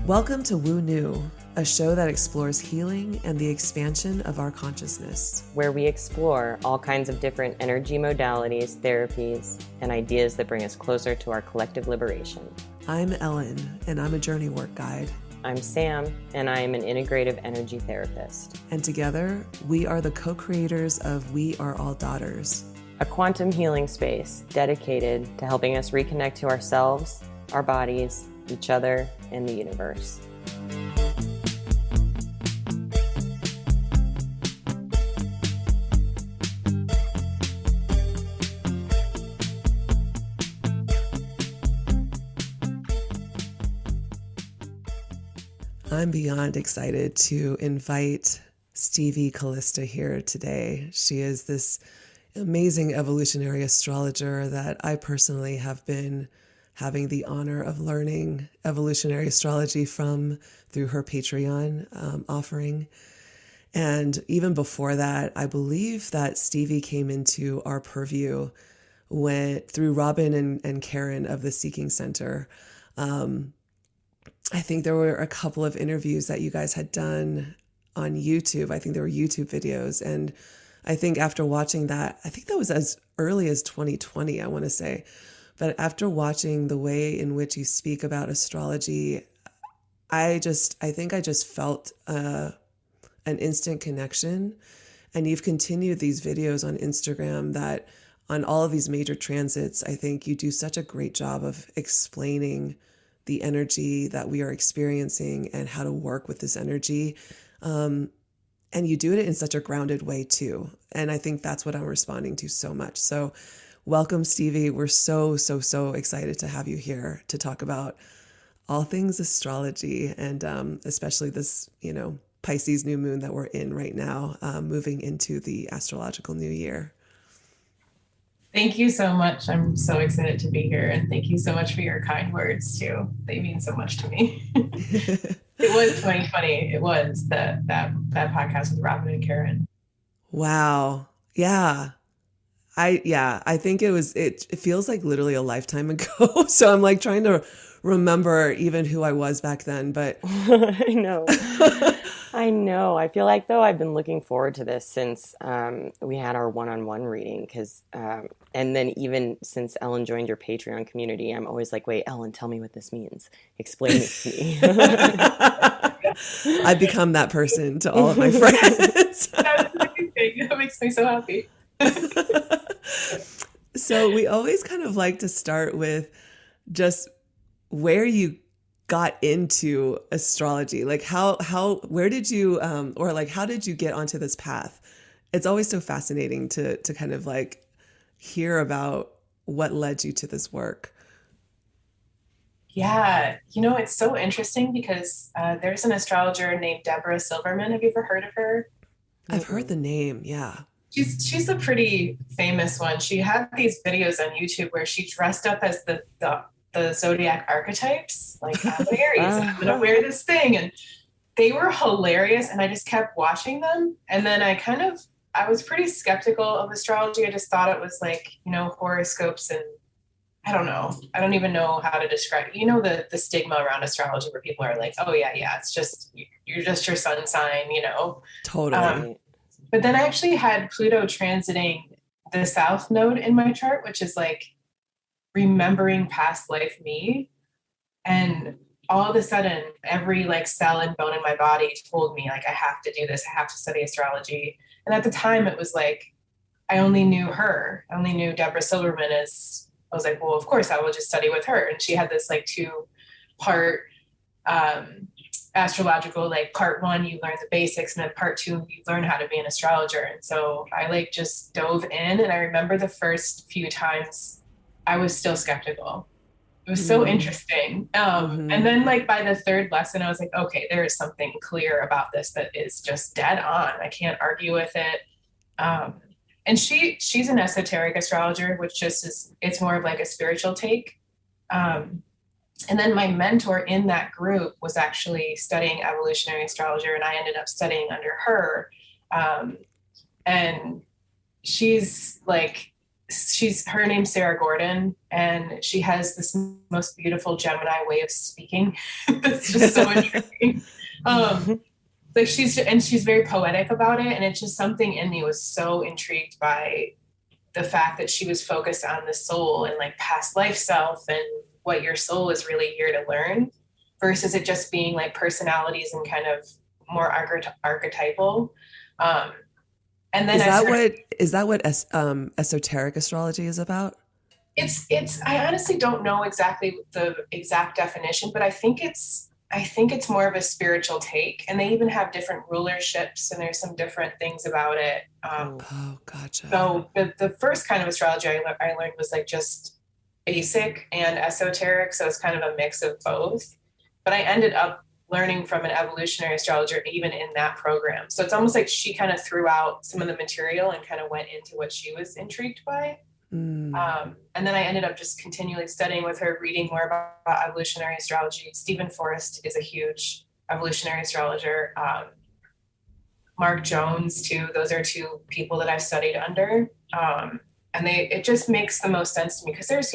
Welcome to Woo New, a show that explores healing and the expansion of our consciousness. Where we explore all kinds of different energy modalities, therapies, and ideas that bring us closer to our collective liberation. I'm Ellen, and I'm a journey work guide. I'm Sam, and I am an integrative energy therapist. And together, we are the co-creators of We Are All Daughters, a quantum healing space dedicated to helping us reconnect to ourselves, our bodies, each other, and the universe. I'm beyond excited to invite Stevie Calista here today. She is this amazing evolutionary astrologer that I personally have been having the honor of learning evolutionary astrology from through her Patreon offering. And even before that, I believe that Stevie came into our purview through Robin and Karen of the Seeking Center. I think there were a couple of interviews that you guys had done on YouTube. I think there were YouTube videos. And I think after watching that, I think that was as early as 2020, I want to say. But after watching the way in which you speak about astrology, I think I just felt an instant connection. And you've continued these videos on Instagram that on all of these major transits, I think you do such a great job of explaining the energy that we are experiencing and how to work with this energy. And you do it in such a grounded way too. And I think that's what I'm responding to so much. So welcome, Stevie. We're so excited to have you here to talk about all things astrology and especially this, Pisces New Moon that we're in right now, moving into the astrological new year. Thank you so much. I'm so excited to be here. And thank you so much for your kind words too. They mean so much to me. It was 2020. It was that podcast with Robin and Karen. Wow. Yeah. I think it feels like literally a lifetime ago. So I'm like trying to remember even who I was back then, but I know. I feel like though I've been looking forward to this since we had our one-on-one reading because and then even since Ellen joined your Patreon community, I'm always like, wait, Ellen, tell me what this means. Explain it to me. I've become that person to all of my friends. That's amazing. That makes me so happy. So we always kind of like to start with just where you got into astrology. Like where did you, or like, how did you get onto this path? It's always so fascinating to kind of like hear about what led you to this work. Yeah. It's so interesting because there's an astrologer named Deborah Silverman. Have you ever heard of her? I've heard the name. Yeah. She's a pretty famous one. She had these videos on YouTube where she dressed up as the zodiac archetypes, like I'm an Aries, and I'm gonna wear this thing, and they were hilarious. And I just kept watching them, and then I was pretty skeptical of astrology. I just thought it was like horoscopes, and I don't know. I don't even know how to describe. The stigma around astrology where people are like, oh yeah, it's just you're just your sun sign, Totally. But then I actually had Pluto transiting the South node in my chart, which is like remembering past life me. And all of a sudden, every like cell and bone in my body told me like, I have to do this. I have to study astrology. And at the time it was like, I only knew her. I only knew Deborah Silverman I was like, well, of course I will just study with her. And she had this like 2-part, astrological, like part 1 you learn the basics, and then part 2 you learn how to be an astrologer. And so I like just dove in, and I remember the first few times I was still skeptical. It was so interesting. And then like by the 3rd lesson I was like, okay, there is something clear about this that is just dead on. I can't argue with it. And she's an esoteric astrologer, which just is, it's more of like a spiritual take. And then my mentor in that group was actually studying evolutionary astrologer, and I ended up studying under her. And she's like her name's Sarah Gordon, and she has this most beautiful Gemini way of speaking. It's just so intriguing. Like she's very poetic about it, and it's just something in me was so intrigued by the fact that she was focused on the soul and like past life self and what your soul is really here to learn, versus it just being like personalities and kind of more archetypal. And then is that what esoteric astrology is about? It's I honestly don't know exactly the exact definition, but I think it's more of a spiritual take, and they even have different rulerships, and there's some different things about it. Oh, gotcha. So the first kind of astrology I learned was like just basic and esoteric, so it's kind of a mix of both. But I ended up learning from an evolutionary astrologer even in that program. So it's almost like she kind of threw out some of the material and kind of went into what she was intrigued by. And then I ended up just continually studying with her, reading more about evolutionary astrology. Stephen Forrest is a huge evolutionary astrologer. Mark Jones too. Those are two people that I've studied under. And it just makes the most sense to me, because there's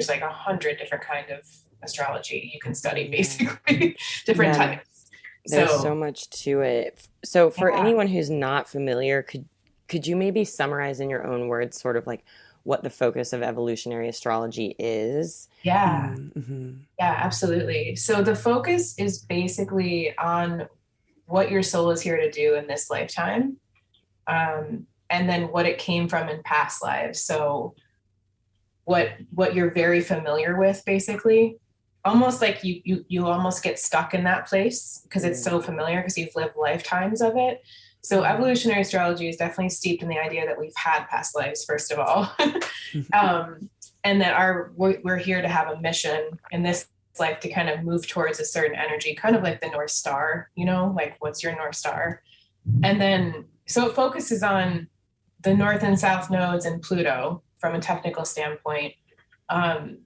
like 100 different kind of astrology you can study, basically. Different types. There's so much to it. So for anyone who's not familiar, could you maybe summarize in your own words sort of like what the focus of evolutionary astrology is? Yeah. Yeah, absolutely. So the focus is basically on what your soul is here to do in this lifetime, and then what it came from in past lives. So what you're very familiar with, basically, almost like you almost get stuck in that place because it's so familiar, because you've lived lifetimes of it. So evolutionary astrology is definitely steeped in the idea that we've had past lives, first of all, and that we're here to have a mission in this life to kind of move towards a certain energy, kind of like the North Star, like what's your North Star? And then, so it focuses on the North and South nodes and Pluto from a technical standpoint. And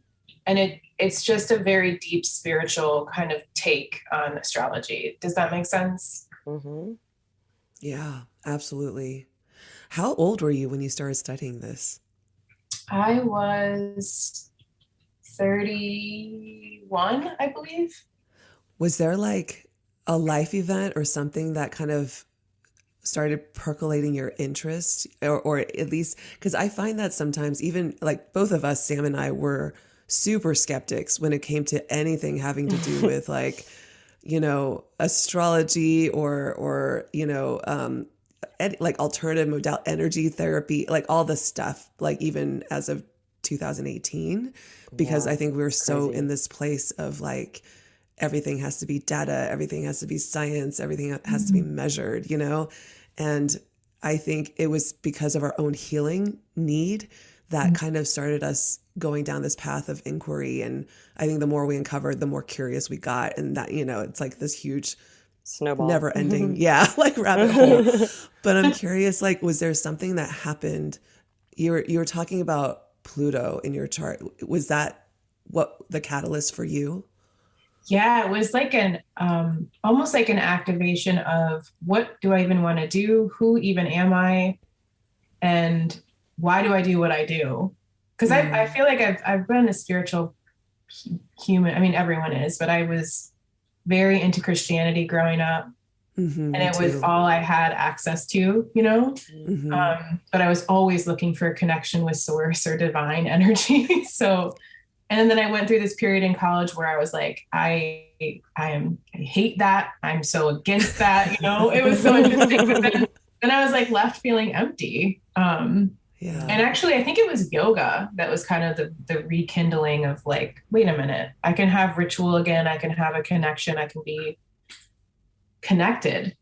it's just a very deep spiritual kind of take on astrology. Does that make sense? Mm-hmm. Yeah, absolutely. How old were you when you started studying this? I was 31, I believe. Was there like a life event or something that kind of started percolating your interest, or at least, because I find that sometimes, even like both of us, Sam and I, were super skeptics when it came to anything having to do with like, astrology or like alternative modal energy therapy, like all this stuff, like even as of 2018, because I think we were so in this place of like, everything has to be data, everything has to be science, everything has to be measured, and I think it was because of our own healing need that kind of started us going down this path of inquiry. And I think the more we uncovered, the more curious we got. And that, it's like this huge snowball, never ending. like rabbit hole. But I'm curious, like, was there something that happened? You were talking about Pluto in your chart. Was that what the catalyst for you? Yeah, it was like almost like an activation of, what do I even want to do? Who even am I? And why do I do what I do? Because I feel like I've been a spiritual human. I mean, everyone is, but I was very into Christianity growing up. And it was all I had access to, but I was always looking for a connection with source or divine energy. So, and then I went through this period in college where I was like, I hate that. I'm so against that. It was so interesting. But then I was like left feeling empty. And actually, I think it was yoga that was kind of the rekindling of like, wait a minute, I can have ritual again. I can have a connection. I can be connected,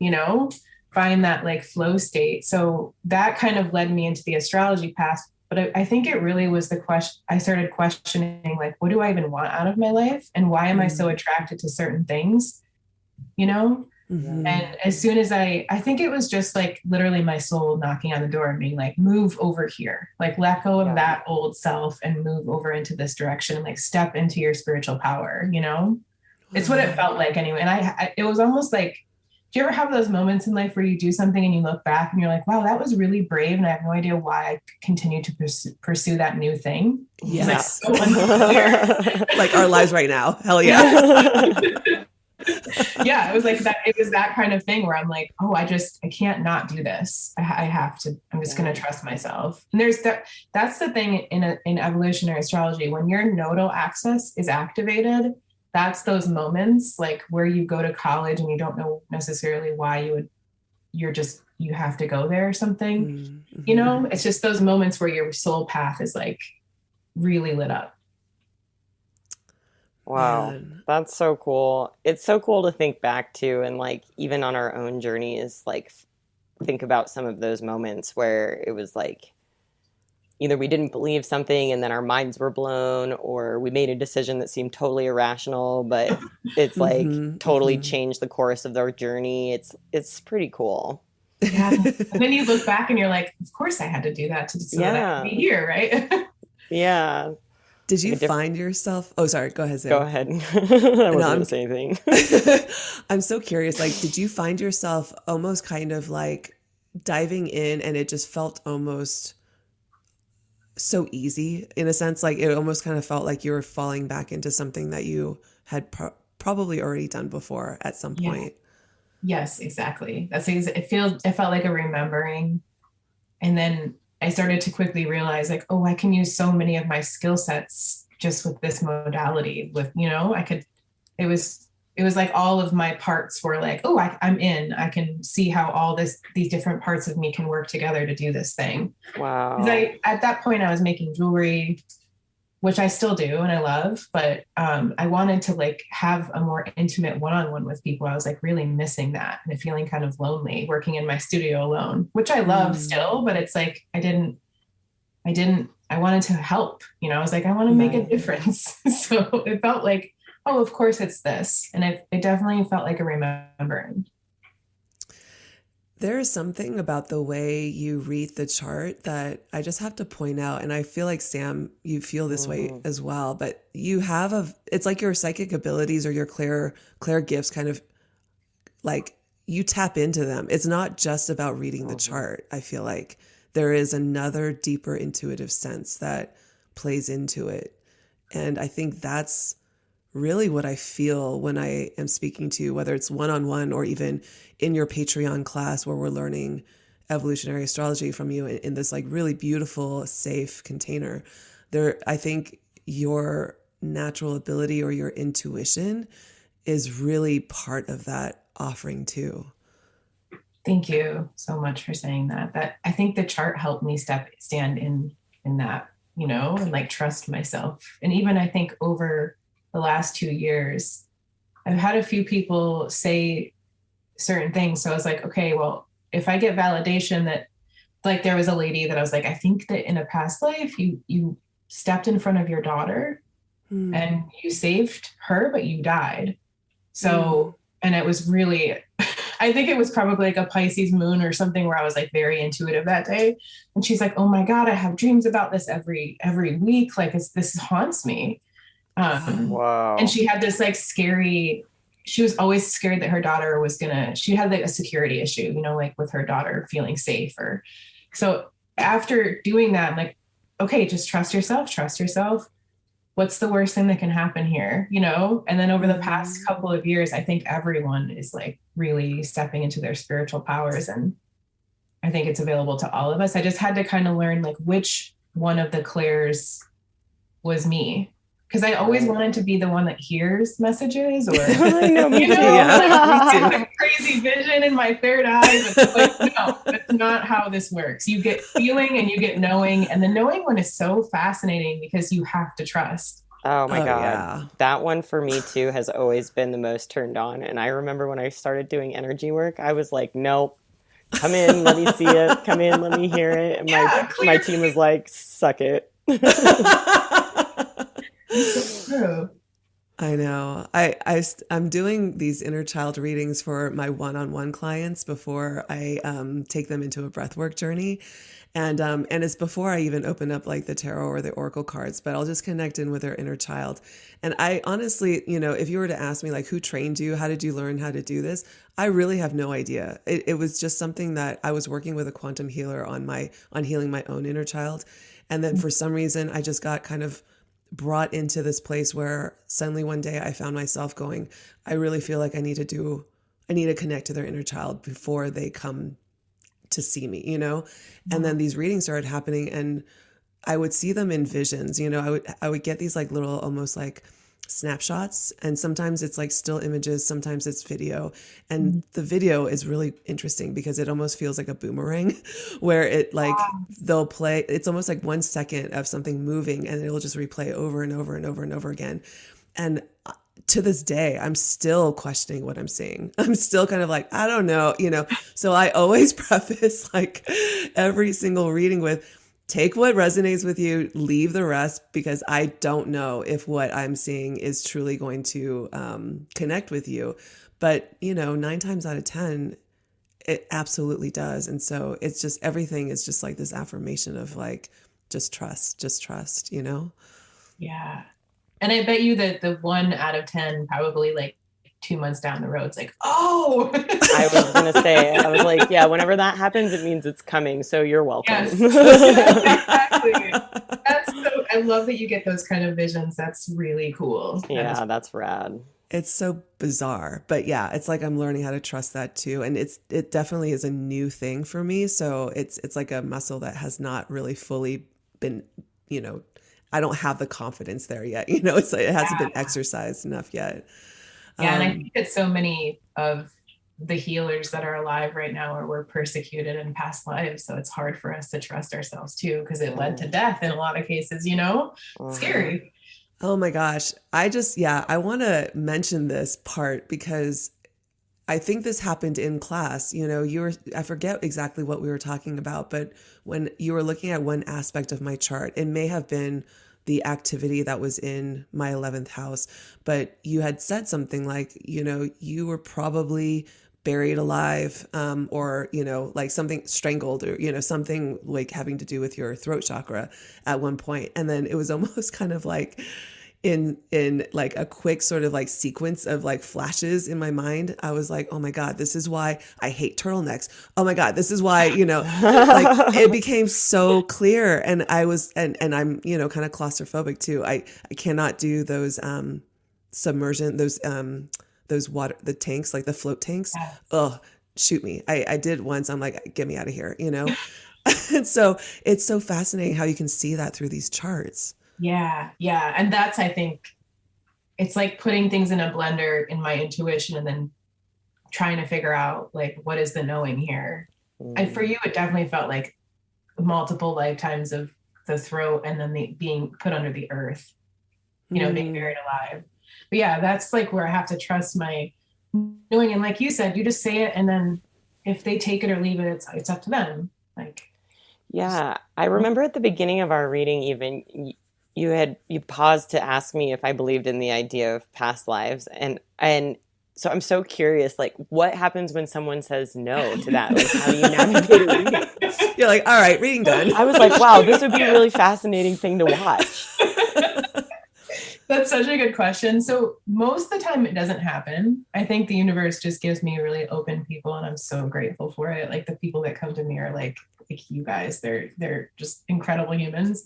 find that like flow state. So that kind of led me into the astrology path. But I think it really was the question. I started questioning, like, what do I even want out of my life? And why am I so attracted to certain things? And as soon as I think it was just like literally my soul knocking on the door and being like, move over here, like let go of that old self and move over into this direction and like step into your spiritual power, It's what it felt like anyway. And it was almost like Do you ever have those moments in life where you do something and you look back and you're like, wow, that was really brave, and I have no idea why I continue to pursue that new thing? It's like Yeah. so unfamiliar. Like our lives right now. Hell yeah. Yeah, it was like that. It was that kind of thing where I'm like, oh, I can't not do this. I have to. I'm just going to trust myself. And there's that. That's the thing in evolutionary astrology. When your nodal axis is activated, that's those moments like where you go to college and you don't know necessarily why you have to go there or something. Mm-hmm. You know, it's just those moments where your soul path is like really lit up. Wow, Man. that's so cool. It's so cool to think back to, and like even on our own journeys, like think about some of those moments where it was like either we didn't believe something and then our minds were blown, or we made a decision that seemed totally irrational, but it's like Mm-hmm. totally Mm-hmm. changed the course of their journey. It's pretty cool. Yeah. And then you look back and you're like, of course I had to do that so that I could be here, right? Yeah. Did you find yourself? Oh, sorry. Go ahead, Sam. Go ahead. I wasn't going to say anything. I'm so curious. Like, did you find yourself almost kind of like diving in and it just felt almost so easy in a sense? Like it almost kind of felt like you were falling back into something that you had probably already done before at some point. Yes, exactly. It felt like a remembering. And then I started to quickly realize like, oh, I can use so many of my skill sets just with this modality with, it was like all of my parts were like, oh, I'm in, I can see how these different parts of me can work together to do this thing. Wow. At that point I was making jewelry, which I still do and I love, but I wanted to like have a more intimate one-on-one with people. I was like really missing that and feeling kind of lonely working in my studio alone, which I love still, but it's like I wanted to help, I was like, I want to make a difference. So it felt like, oh, of course it's this. And it definitely felt like a remembering. There is something about the way you read the chart that I just have to point out. And I feel like, Sam, you feel this way as well, but you have it's like your psychic abilities or your clair gifts kind of like you tap into them. It's not just about reading the chart. I feel like there is another deeper intuitive sense that plays into it. And I think that's really what I feel when I am speaking to you, whether it's one-on-one or even in your Patreon class where we're learning evolutionary astrology from you in this like really beautiful, safe container. I think your natural ability or your intuition is really part of that offering too. Thank you so much for saying that. That I think the chart helped me stand in that, and like trust myself. And even I think over the last 2 years, I've had a few people say certain things. So I was like, okay, well, if I get validation that, like, there was a lady that I was like, I think that in a past life, you stepped in front of your daughter and you saved her, but you died. So, and it was really, I think it was probably like a Pisces moon or something where I was like very intuitive that day. And she's like, oh my God, I have dreams about this every week. Like this haunts me. Wow. And she had this like she was always scared that her daughter she had like a security issue, like with her daughter feeling safe so after doing that, I'm like, okay, just trust yourself. What's the worst thing that can happen here? And then over the past couple of years, I think everyone is like really stepping into their spiritual powers. And I think it's available to all of us. I just had to kind of learn like which one of the clairs was me. Because I always wanted to be the one that hears messages, or I know, me too. Like crazy vision in my third eye. But like, no, that's not how this works. You get feeling and you get knowing, and the knowing one is so fascinating because you have to trust. Oh my God. Yeah. That one for me too has always been the most turned on. And I remember when I started doing energy work, I was like, nope. Come in, let me see it. Come in, let me hear it. And my team was like, suck it. It's so true. I know. I'm doing these inner child readings for my one-on-one clients before I take them into a breathwork journey. And it's before I even open up like the tarot or the oracle cards, but I'll just connect in with her inner child. And I honestly, if you were to ask me like who trained you, how did you learn how to do this? I really have no idea. It was just something that I was working with a quantum healer on healing my own inner child. And then for some reason I just got kind of brought into this place where suddenly one day I found myself going, I really feel like I need to connect to their inner child before they come to see me, And then these readings started happening and I would see them in visions, I would get these like little, almost like snapshots. And sometimes it's like still images, sometimes it's video. And the video is really interesting because it almost feels like a boomerang where it like, they'll play, it's almost like 1 second of something moving and it'll just replay over and over and over and over again. And to this day, I'm still questioning what I'm seeing. I'm still kind of like, I don't know, So I always preface like every single reading with, take what resonates with you, leave the rest, because I don't know if what I'm seeing is truly going to connect with you. But, 9 times out of 10, it absolutely does. And so it's just, everything is just like this affirmation of like, just trust, Yeah. And I bet you that the 1 out of 10 probably like 2 months down the road, it's like, oh. I was going to say, I was like, yeah, whenever that happens, it means it's coming. So you're welcome. Yes. Exactly. I love that you get those kind of visions. That's really cool. Yeah, that's rad. It's so bizarre, but yeah, it's like I'm learning how to trust that too. And it definitely is a new thing for me. So it's like a muscle that has not really fully been, I don't have the confidence there yet. It's like, it hasn't been exercised enough yet. Yeah. And I think that so many of the healers that are alive right now were persecuted in past lives. So it's hard for us to trust ourselves too, because it led to death in a lot of cases, Scary. Oh my gosh. I want to mention this part because I think this happened in class. I forget exactly what we were talking about, but when you were looking at one aspect of my chart, it may have been the activity that was in my 11th house, but you had said something like, you were probably buried alive, or, like something strangled or, something like having to do with your throat chakra at one point. And then it was almost kind of like, in like a quick sort of like sequence of like flashes in my mind, I was like, oh my God, this is why I hate turtlenecks. Oh my God, this is why, like it became so clear. And I was, and I'm, kind of claustrophobic too. I cannot do those submersion, those water, the tanks, like the float tanks. Oh, shoot me. I did once. I'm like, get me out of here, And so it's so fascinating how you can see that through these charts. Yeah. Yeah. And that's, I think it's like putting things in a blender in my intuition and then trying to figure out like, what is the knowing here? And for you, it definitely felt like multiple lifetimes of the throat and then being put under the earth, being buried alive. But yeah, that's like where I have to trust my knowing. And like you said, you just say it. And then if they take it or leave it, it's up to them. Like, yeah, I remember at the beginning of our reading, even you paused to ask me if I believed in the idea of past lives. And so I'm so curious, like what happens when someone says no to that? Like how do you navigate a reading? You're like, all right, reading done. I was like, wow, this would be a really fascinating thing to watch. That's such a good question. So most of the time it doesn't happen. I think the universe just gives me really open people and I'm so grateful for it. Like the people that come to me are like you guys, they're just incredible humans.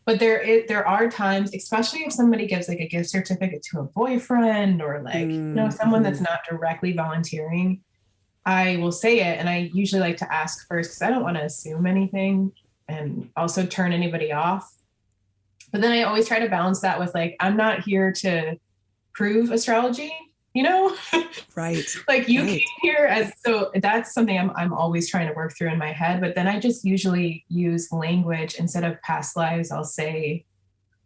But there are times, especially if somebody gives like a gift certificate to a boyfriend or like, someone that's not directly volunteering, I will say it. And I usually like to ask first because I don't want to assume anything and also turn anybody off. But then I always try to balance that with like, I'm not here to prove astrology, Right. Like you came here so that's something I'm always trying to work through in my head. But then I just usually use language instead of past lives. I'll say,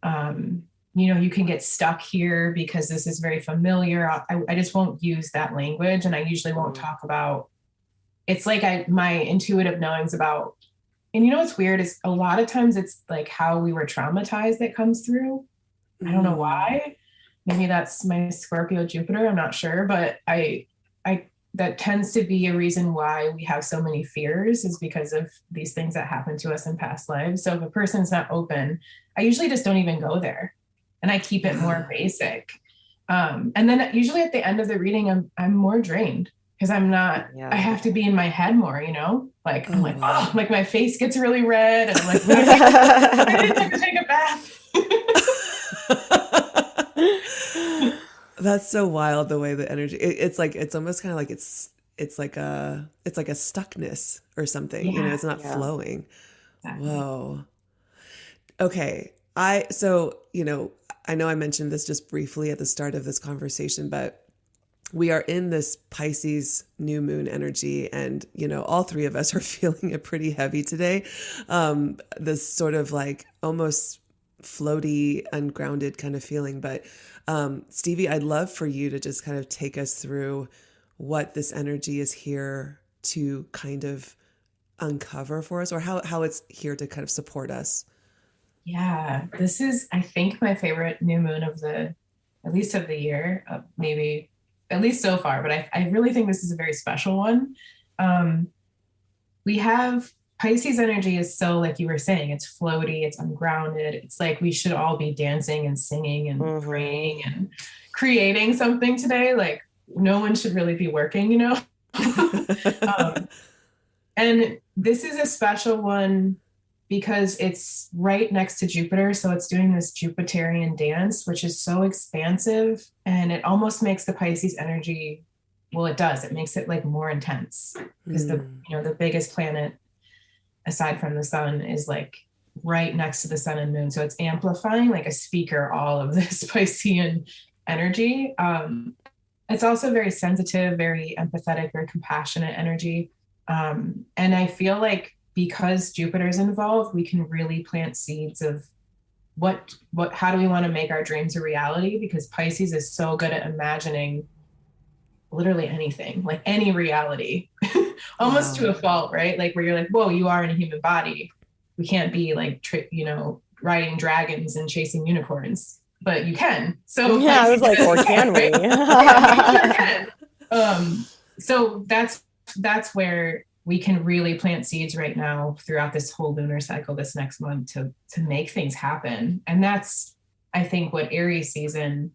you can get stuck here because this is very familiar. I just won't use that language. And I usually won't talk about, it's like my intuitive knowings about, and what's weird is a lot of times it's like how we were traumatized that comes through. I don't know why. Maybe that's my Scorpio Jupiter. I'm not sure, but I that tends to be a reason why we have so many fears, is because of these things that happened to us in past lives. So if a person's not open, I usually just don't even go there, and I keep it more basic. And then usually at the end of the reading, I'm more drained, because I'm not, I have to be in my head more, you know, like, I'm like, oh, like my face gets really red, and I'm like, I didn't have to take a bath. That's so wild, the way the energy, it's like, it's almost kind of like it's like a stuckness or something, you know, it's not flowing. Exactly. Whoa. Okay. So, you know I mentioned this just briefly at the start of this conversation, but we are in this Pisces new moon energy, and, you know, all three of us are feeling it pretty heavy today. This sort of like almost floaty, ungrounded kind of feeling. But Stevie, I'd love for you to just kind of take us through what this energy is here to kind of uncover for us, or how it's here to kind of support us. Yeah, this is, I think, my favorite new moon of at least of the year, maybe at least so far, but I really think this is a very special one. We have Pisces energy is so, like you were saying, it's floaty, it's ungrounded. It's like we should all be dancing and singing and praying and creating something today. Like no one should really be working, you know? And this is a special one because it's right next to Jupiter. So it's doing this Jupiterian dance, which is so expansive, and it almost makes the Pisces energy, well, it does. It makes it like more intense, because the biggest planet aside from the sun is like right next to the sun and moon. So it's amplifying like a speaker all of this Piscean energy. It's also very sensitive, very empathetic, very compassionate energy. And I feel like because Jupiter's involved, we can really plant seeds of how do we want to make our dreams a reality? Because Pisces is so good at imagining literally anything, like any reality, almost to a fault, right? Like where you're like, whoa, you are in a human body. We can't be like, riding dragons and chasing unicorns, but you can. So yeah, I was like, or can we? Sure can. So that's where we can really plant seeds right now throughout this whole lunar cycle this next month to make things happen. And that's, I think, what Aries season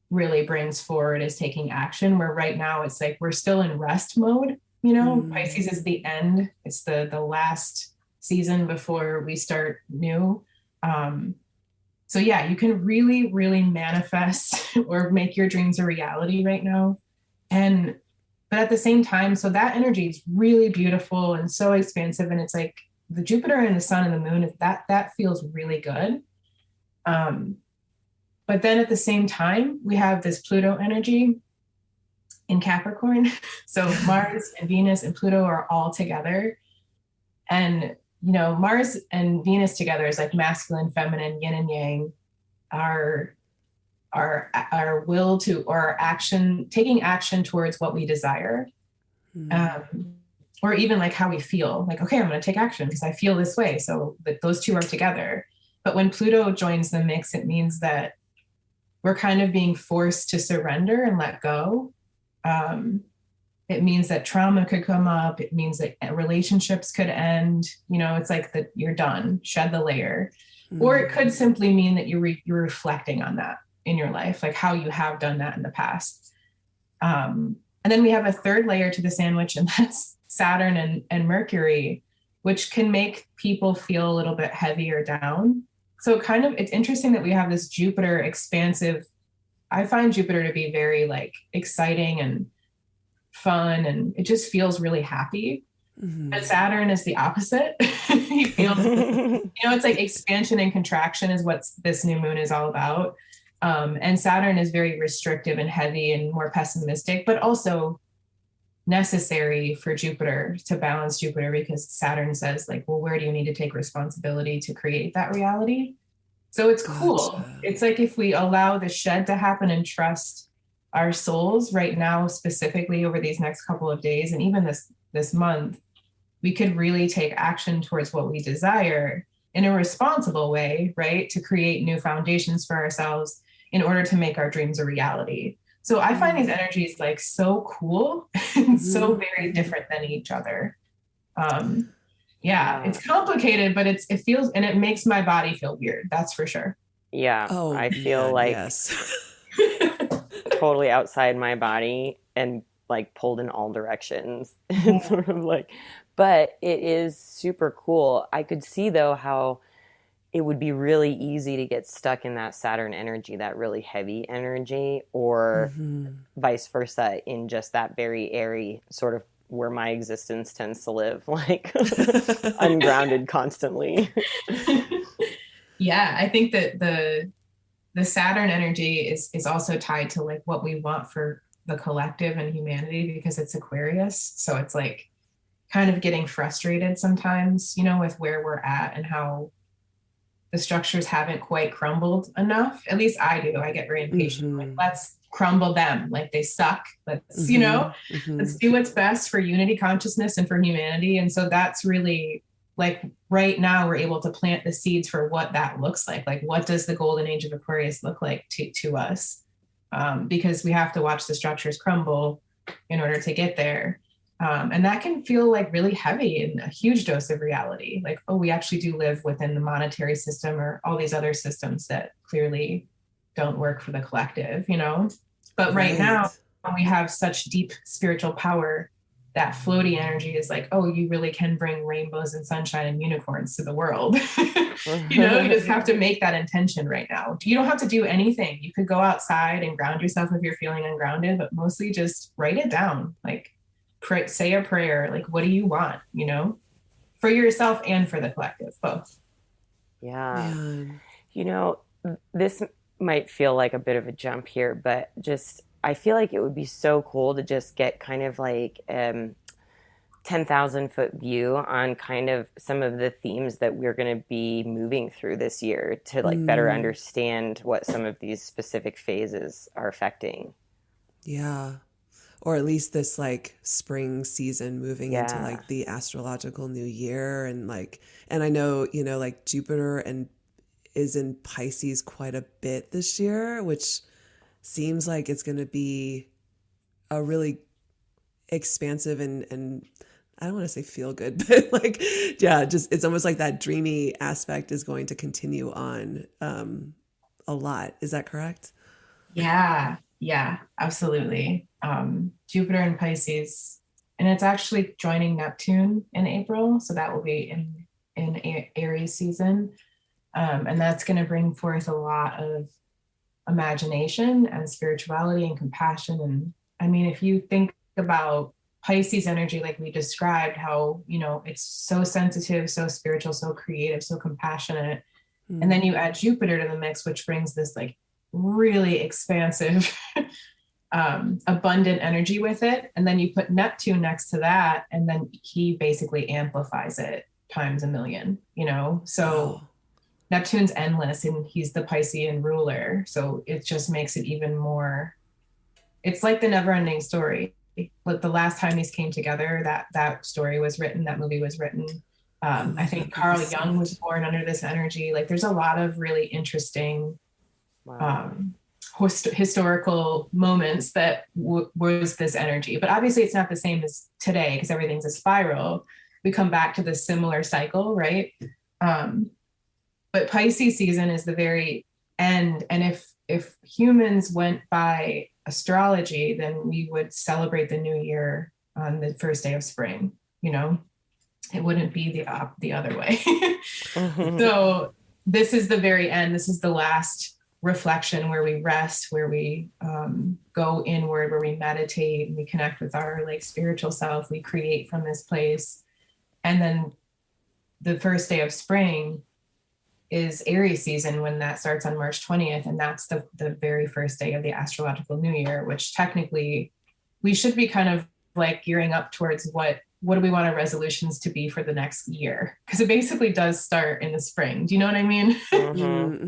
really brings forward, is taking action, where right now it's like we're still in rest mode. Pisces is the end. It's the last season before we start new. So yeah, you can really, really manifest or make your dreams a reality right now. But at the same time, so that energy is really beautiful and so expansive. And it's like the Jupiter and the sun and the moon, that feels really good. But then at the same time, we have this Pluto energy in Capricorn. So Mars and Venus and Pluto are all together. And, Mars and Venus together is like masculine, feminine, yin and yang, our will to, or action, taking action towards what we desire. Or even like how we feel, like, okay, I'm going to take action because I feel this way. So that those two are together. But when Pluto joins the mix, it means that we're kind of being forced to surrender and let go. It means that trauma could come up. It means that relationships could end. It's like that you're done, shed the layer. Or it could simply mean that you're reflecting on that in your life, like how you have done that in the past. And then we have a third layer to the sandwich, and that's Saturn and Mercury, which can make people feel a little bit heavy or down. So it's interesting that we have this Jupiter expansive. I find Jupiter to be very like exciting and fun, and it just feels really happy. But Saturn is the opposite. He feels, it's like expansion and contraction is what this new moon is all about. And Saturn is very restrictive and heavy and more pessimistic, but also necessary for Jupiter to balance Jupiter, because Saturn says like, well, where do you need to take responsibility to create that reality? So it's cool. Gotcha. It's like if we allow the shed to happen and trust our souls right now, specifically over these next couple of days, and even this month, we could really take action towards what we desire in a responsible way, right? To create new foundations for ourselves in order to make our dreams a reality. So I find these energies like so cool and so very different than each other. Yeah, Yeah. it's complicated, but it feels, and it makes my body feel weird. That's for sure. Yeah. Oh I feel man, like yes. totally outside my body and like pulled in all directions. It's Mhm. sort of like, but it is super cool. I could see though how it would be really easy to get stuck in that Saturn energy, that really heavy energy, or vice versa in just that very airy sort of where my existence tends to live, like ungrounded constantly. Yeah, I think that the Saturn energy is also tied to like what we want for the collective and humanity because it's Aquarius. So it's like kind of getting frustrated sometimes, you know, with where we're at and how the structures haven't quite crumbled enough. At least I do. I get very impatient. Like, let's crumble them. Like they suck. Let's, you know, let's do what's best for unity consciousness and for humanity. And so that's really like right now we're able to plant the seeds for what that looks like. Like what does the golden age of Aquarius look like to us? Because we have to watch the structures crumble in order to get there. And that can feel like really heavy and a huge dose of reality. Like, oh, we actually do live within the monetary system or all these other systems that clearly don't work for the collective, you know? But right now, when we have such deep spiritual power, that floaty energy is like, oh, you really can bring rainbows and sunshine and unicorns to the world. You know, you just have to make that intention right now. You don't have to do anything. You could go outside and ground yourself if you're feeling ungrounded, but mostly just write it down. Like, say a prayer. Like, what do you want, you know, for yourself and for the collective, both. Yeah. Man. You know, this might feel like a bit of a jump here, but just I feel like it would be so cool to just get kind of like 10,000-foot view on kind of some of the themes that we're going to be moving through this year to like better understand what some of these specific phases are affecting. Yeah. Or at least this like spring season moving into Yeah. like the astrological new year and like, and I know, you know, like Jupiter and is in Pisces quite a bit this year, which seems like it's going to be a really expansive and I don't want to say feel good, but like, yeah, just it's almost like that dreamy aspect is going to continue on a lot. Is that correct? Yeah, absolutely. Jupiter and Pisces, and it's actually joining Neptune in April, so that will be in Aries season, and that's going to bring forth a lot of imagination and spirituality and compassion. And I mean, if you think about Pisces energy, like we described, how, you know, it's so sensitive, so spiritual, so creative, so compassionate. And then you add Jupiter to the mix, which brings this like really expansive, abundant energy with it. And then you put Neptune next to that, and then he basically amplifies it times a million, you know? So Wow. Neptune's endless and he's the Piscean ruler. So it just makes it even more, it's like the never ending story. But the last time these came together, that story was written, that movie was written. I I love think that movie Carl so Jung was much. born under this energy. Like there's a lot of really interesting Wow. historical moments that was this energy. But obviously it's not the same as today because everything's a spiral. We come back to this similar cycle, right? But Pisces season is the very end. And if humans went by astrology, then we would celebrate the new year on the first day of spring, you know? It wouldn't be the other way. So this is the very end. This is the last reflection where we rest, where we go inward, where we meditate and we connect with our like spiritual self. We create from this place. And then the first day of spring is Aries season when that starts on March 20th. And that's the very first day of the astrological new year, which technically we should be kind of like gearing up towards what do we want our resolutions to be for the next year? Because it basically does start in the spring. Do you know what I mean?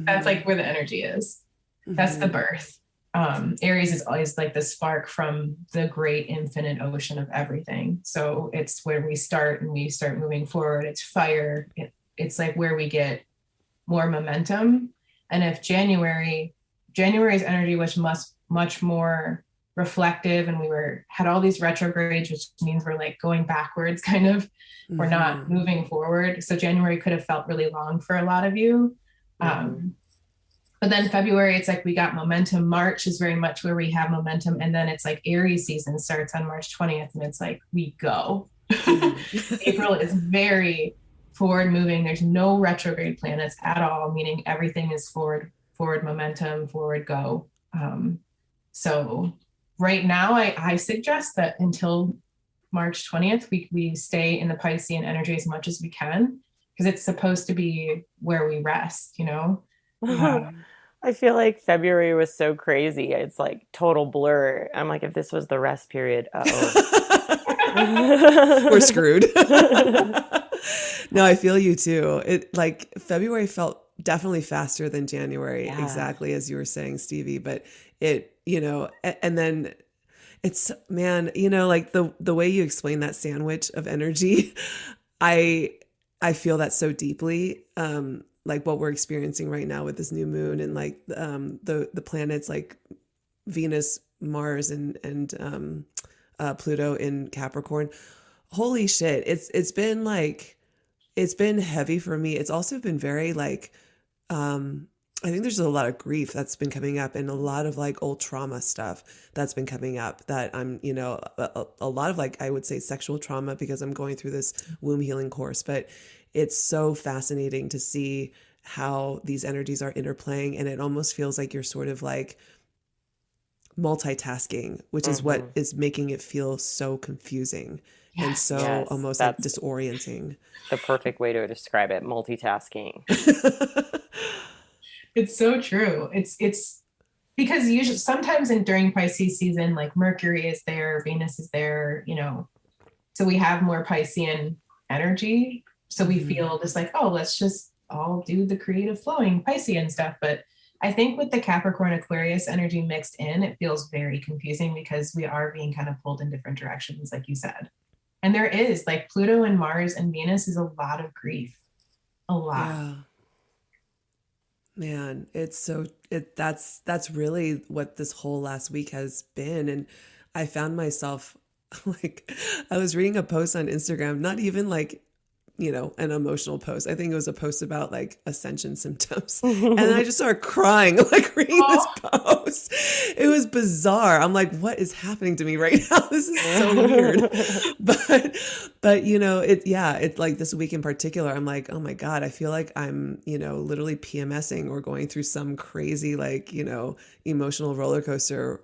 That's like where the energy is. That's the birth. Aries is always like the spark from the great infinite ocean of everything. So it's where we start and we start moving forward. It's fire. It's like where we get more momentum. And if January's energy was much more reflective, and had all these retrogrades, which means we're like going backwards kind of. We're not moving forward. So January could have felt really long for a lot of you. But then February, it's like we got momentum. March is very much where we have momentum. And then it's like Aries season starts on March 20th. And it's like, we go. April is very forward moving. There's no retrograde planets at all, meaning everything is forward momentum, forward go. So right now, I suggest that until March 20th, we stay in the Piscean energy as much as we can, because it's supposed to be where we rest, you know? I feel like February was so crazy. It's like total blur. I'm like, if this was the rest period, we're screwed. No, I feel you too. It like February felt definitely faster than January, exactly as you were saying, Stevie. But it, you know, and then it's, man, you know, like the way you explain that sandwich of energy, I feel that so deeply. Like what we're experiencing right now with this new moon, and like the planets like Venus, Mars, and Pluto in Capricorn. Holy shit. It's been heavy for me. It's also been very like, I think there's a lot of grief that's been coming up, and a lot of like old trauma stuff that's been coming up, that I'm, you know, a lot of like, I would say sexual trauma, because I'm going through this womb healing course. But it's so fascinating to see how these energies are interplaying. And it almost feels like you're sort of like multitasking, which is what is making it feel so confusing and so almost like disorienting. The perfect way to describe it, multitasking. It's so true. It's because usually sometimes during Pisces season, like Mercury is there, Venus is there, you know, so we have more Piscean energy. So we feel just like, oh, let's just all do the creative flowing Piscean stuff. But I think with the Capricorn Aquarius energy mixed in, it feels very confusing, because we are being kind of pulled in different directions, like you said. And there is like Pluto and Mars and Venus is a lot of grief. A lot. Yeah. Man, that's really what this whole last week has been. And I found myself like, I was reading a post on Instagram, not even like, you know, an emotional post. I think it was a post about like ascension symptoms. And then I just started crying, like reading this post. It was bizarre. I'm like, what is happening to me right now? This is so weird. But you know, it's like this week in particular, I'm like, oh my God, I feel like I'm, you know, literally PMSing or going through some crazy, like, you know, emotional roller coaster.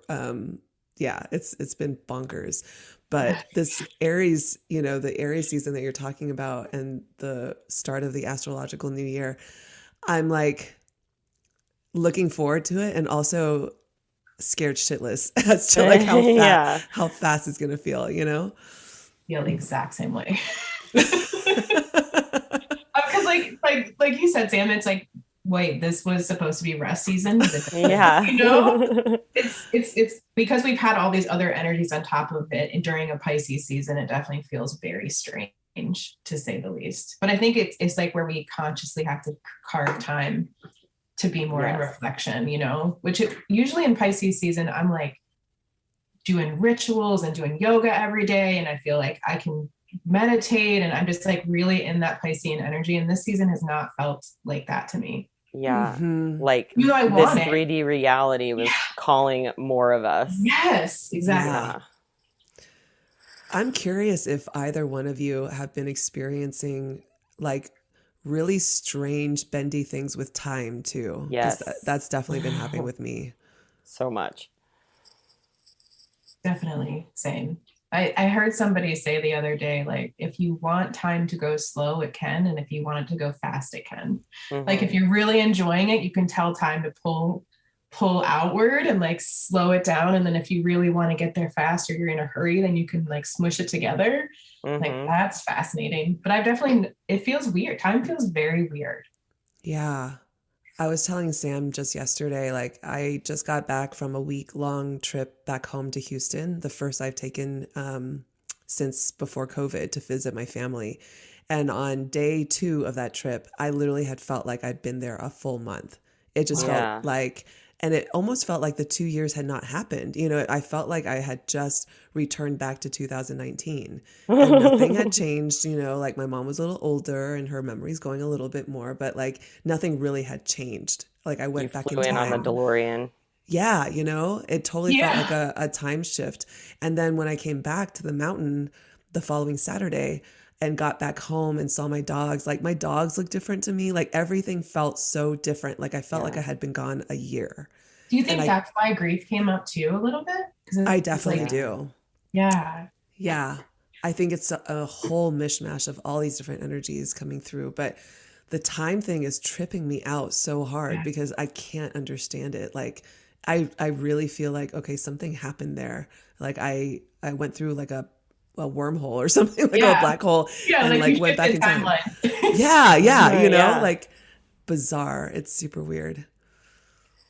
It's been bonkers. But this Aries, you know, the Aries season that you're talking about, and the start of the astrological new year, I'm like looking forward to it, and also scared shitless as to like how fast it's going to feel, you know? Feel the exact same way. Because like you said, Sam, it's like, wait, this was supposed to be rest season. You know, it's because we've had all these other energies on top of it, and during a Pisces season, it definitely feels very strange, to say the least. But I think it's like where we consciously have to carve time to be more in reflection, you know, which usually in Pisces season, I'm like doing rituals and doing yoga every day, and I feel like I can meditate, and I'm just like really in that Piscean energy. And this season has not felt like that to me. Yeah. Like this 3D reality was calling more of us. Yes, exactly. Yeah. I'm curious if either one of you have been experiencing like really strange bendy things with time too. Yes. That's definitely been happening with me. So much. Definitely. Same. I heard somebody say the other day, like, if you want time to go slow, it can. And if you want it to go fast, it can. Like, if you're really enjoying it, you can tell time to pull outward and like slow it down. And then if you really want to get there fast, or you're in a hurry, then you can like smush it together. Like, that's fascinating. But it feels weird. Time feels very weird. Yeah. I was telling Sam just yesterday, like I just got back from a week-long trip back home to Houston, the first I've taken since before COVID, to visit my family. And on day 2 of that trip, I literally had felt like I'd been there a full month. It just felt like And it almost felt like the 2 years had not happened. You know, I felt like I had just returned back to 2019 and nothing had changed. You know, like my mom was a little older and her memory's going a little bit more, but like nothing really had changed. Like I You went back in flew in on the time. DeLorean. Yeah, you know, it totally felt like Yeah. a time shift. And then when I came back to the mountain the following Saturday and got back home and saw my dogs, like my dogs looked different to me. Like everything felt so different. Like I felt like Yeah. I had been gone a year. Do you And think that's why grief came up too a little bit? Because I it's definitely like, Yeah. do. yeah, Yeah. I think it's a whole mishmash of all these different energies coming through. But the time thing is tripping me out so hard yeah, because I can't understand it. Like I really feel like, okay, something happened there. Like I went through like a wormhole or something, like a yeah, black hole yeah. and Like like you went back shifted in time. timelines. Yeah, yeah, you know, Yeah. like bizarre. It's super weird.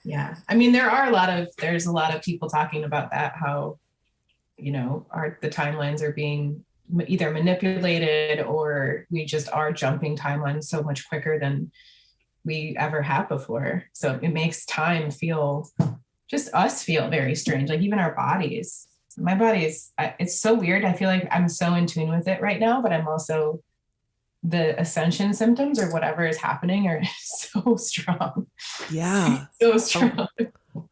Yeah, I mean, there's a lot of people talking about that, how, the timelines are being either manipulated, or we just are jumping timelines so much quicker than we ever have before. So it makes time feel, just us feel very strange, like even our bodies. My body is, it's so weird. I feel like I'm so in tune with it right now, but I'm also, the ascension symptoms or whatever is happening are so strong. Yeah. So Oh, strong.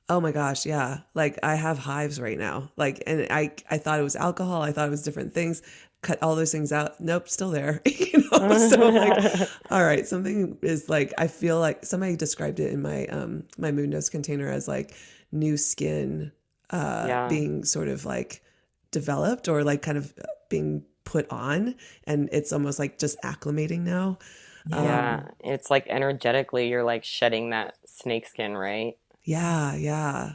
oh my gosh, yeah. Like I have hives right now. Like and I thought it was alcohol. I thought it was different things. Cut all those things out. Nope, still there. You know? So I'm like, all right, something is like I feel like somebody described it in my moon notes container as like new skin Yeah. being sort of like developed or like kind of being put on and it's almost like just acclimating now. Yeah. Yeah. It's like energetically, you're like shedding that snake skin, right? Yeah, yeah.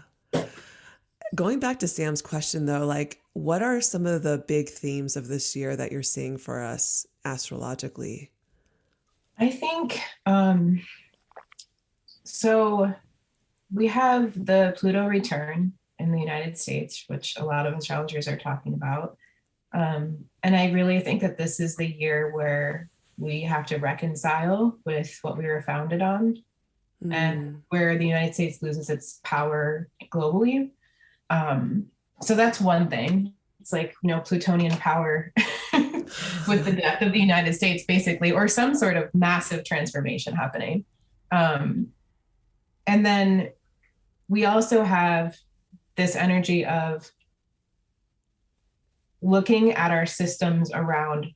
Going back to Sam's question though, like what are some of the big themes of this year that you're seeing for us astrologically? I think so. We have the Pluto return in the United States, which a lot of astrologers are talking about. And I really think that this is the year where we have to reconcile with what we were founded on, and Mm. where the United States loses its power globally. Um, so that's one thing. It's like, Plutonian power with the death of the United States, basically, or some sort of massive transformation happening. Um, and then we also have this energy of looking at our systems around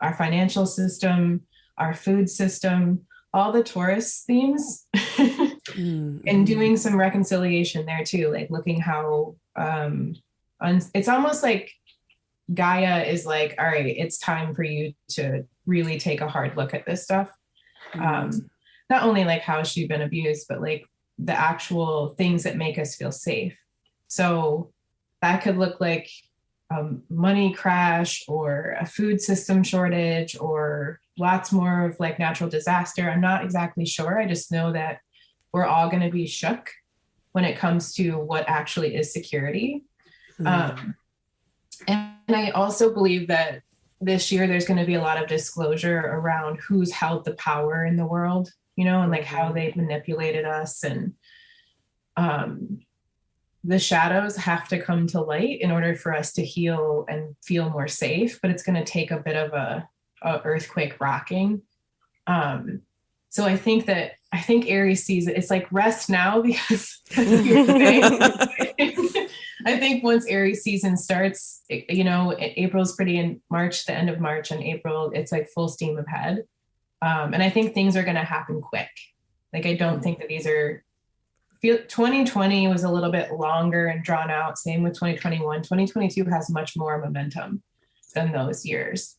our financial system, our food system, all the Taurus themes, and Mm-hmm. doing some reconciliation there too, like looking how it's almost like Gaia is like, all right, it's time for you to really take a hard look at this stuff. Mm. Um, not only like how she's been abused, but like the actual things that make us feel safe. So that could look like money crash or a food system shortage or lots more of like natural disaster. I'm not exactly sure. I just know that we're all going to be shook when it comes to what actually is security. Mm. Um, and I also believe that this year there's going to be a lot of disclosure around who's held the power in the world, and like how Mhm. they've manipulated us. And um, the shadows have to come to light in order for us to heal and feel more safe, but it's going to take a bit of a earthquake rocking. Um, so I think Aries sees it. It's like rest now because I think once Aries season starts, April's pretty in March, the end of March and April, it's like full steam ahead. And I think things are going to happen quick. Like, I don't think that 2020 was a little bit longer and drawn out. Same with 2021. 2022 has much more momentum than those years.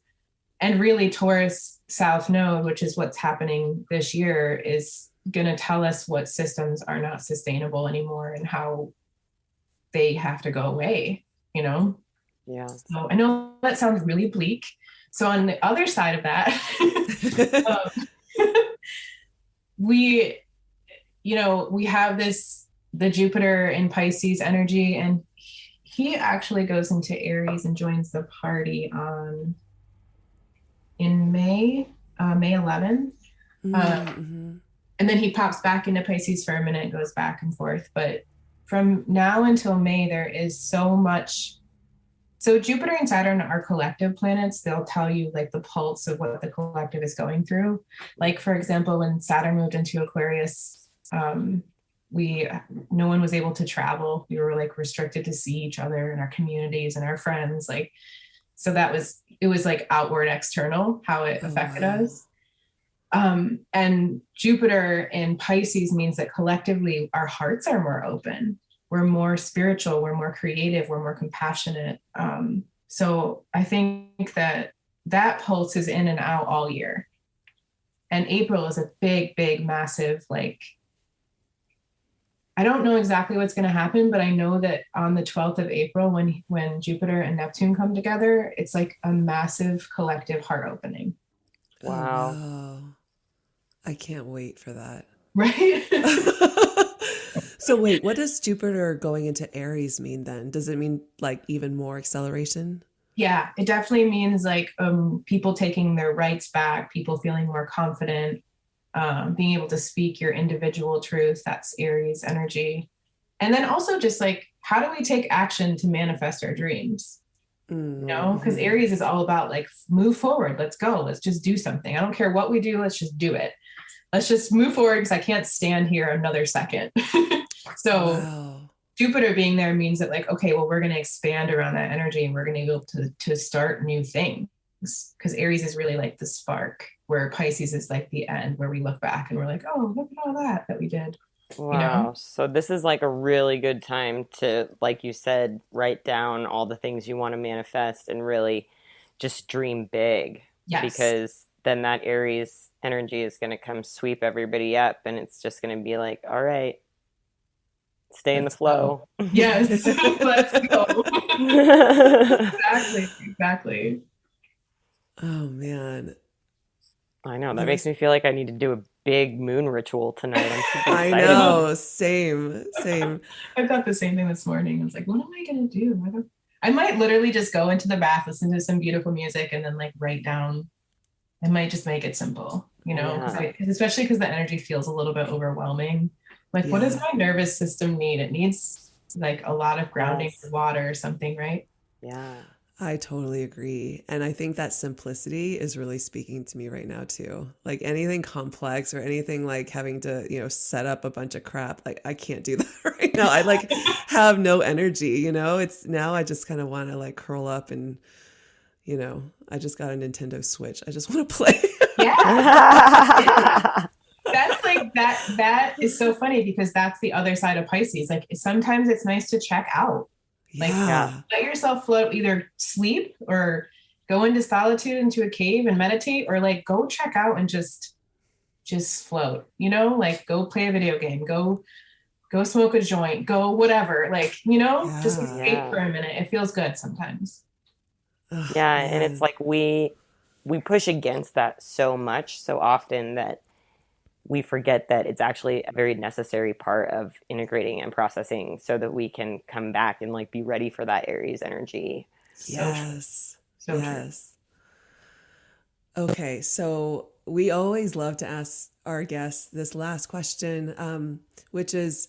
And really, Taurus South Node, which is what's happening this year, is going to tell us what systems are not sustainable anymore and how they have to go away. Yeah. So I know that sounds really bleak. So on the other side of that, we have the Jupiter in Pisces energy, and he actually goes into Aries and joins the party in May 11th. Mm-hmm. And then he pops back into Pisces for a minute, goes back and forth. But from now until May, there is so much. So Jupiter and Saturn are collective planets. They'll tell you like the pulse of what the collective is going through. Like, for example, when Saturn moved into Aquarius, we no one was able to travel. We were like restricted to see each other and our communities and our friends. Like, so it was like outward external how it affected us. And Jupiter in Pisces means that collectively our hearts are more open. We're more spiritual, we're more creative, we're more compassionate. So I think that pulse is in and out all year. And April is a big, massive, like, I don't know exactly what's going to happen, but I know that on the 12th of April, when Jupiter and Neptune come together, it's like a massive collective heart opening. Wow. Oh, wow. I can't wait for that. Right? So wait, what does Jupiter going into Aries mean then? Does it mean like even more acceleration? Yeah, it definitely means like people taking their rights back, people feeling more confident, being able to speak your individual truth. That's Aries energy. And then also just like, how do we take action to manifest our dreams? You know, because Aries is all about like, move forward, let's go, let's just do something. I don't care what we do, let's just do it. Let's just move forward because I can't stand here another second. So wow. Jupiter being there means that like, okay, well, we're going to expand around that energy and we're going to be able to start new things, because Aries is really like the spark, where Pisces is like the end, where we look back and we're like, oh, look at all that we did. Wow. You know? So this is like a really good time to, like you said, write down all the things you want to manifest and really just dream big. Yes. Because then that Aries energy is going to come sweep everybody up, and it's just going to be like, all right, stay in the flow. Go. Yes, let's go. Exactly. Oh man, I know that makes me feel like I need to do a big moon ritual tonight. I'm super excited. I know, same. I thought the same thing this morning. I was like, what am I gonna do? I might literally just go into the bath, listen to some beautiful music, and then like write down. I might just make it simple, you know, especially because the energy feels a little bit overwhelming. Like, what does my nervous system need? It needs like a lot of grounding for water or something, right? Yeah. I totally agree. And I think that simplicity is really speaking to me right now too. Like anything complex or anything like having to, you know, set up a bunch of crap, like I can't do that right now. I like have no energy, you know. It's now I just kind of want to like curl up and, you know, I just got a Nintendo Switch. I just want to play. Yeah. That's like that is so funny, because that's the other side of Pisces. Like sometimes it's nice to check out. Like let yourself float, either sleep or go into solitude, into a cave and meditate, or like go check out and just float, you know, like go play a video game, go smoke a joint, go whatever, like, you know, just escape for a minute. It feels good sometimes. And it's like we push against that so much so often that we forget that it's actually a very necessary part of integrating and processing, so that we can come back and like be ready for that Aries energy. Yes. So yes. True. Okay. So we always love to ask our guests this last question, which is,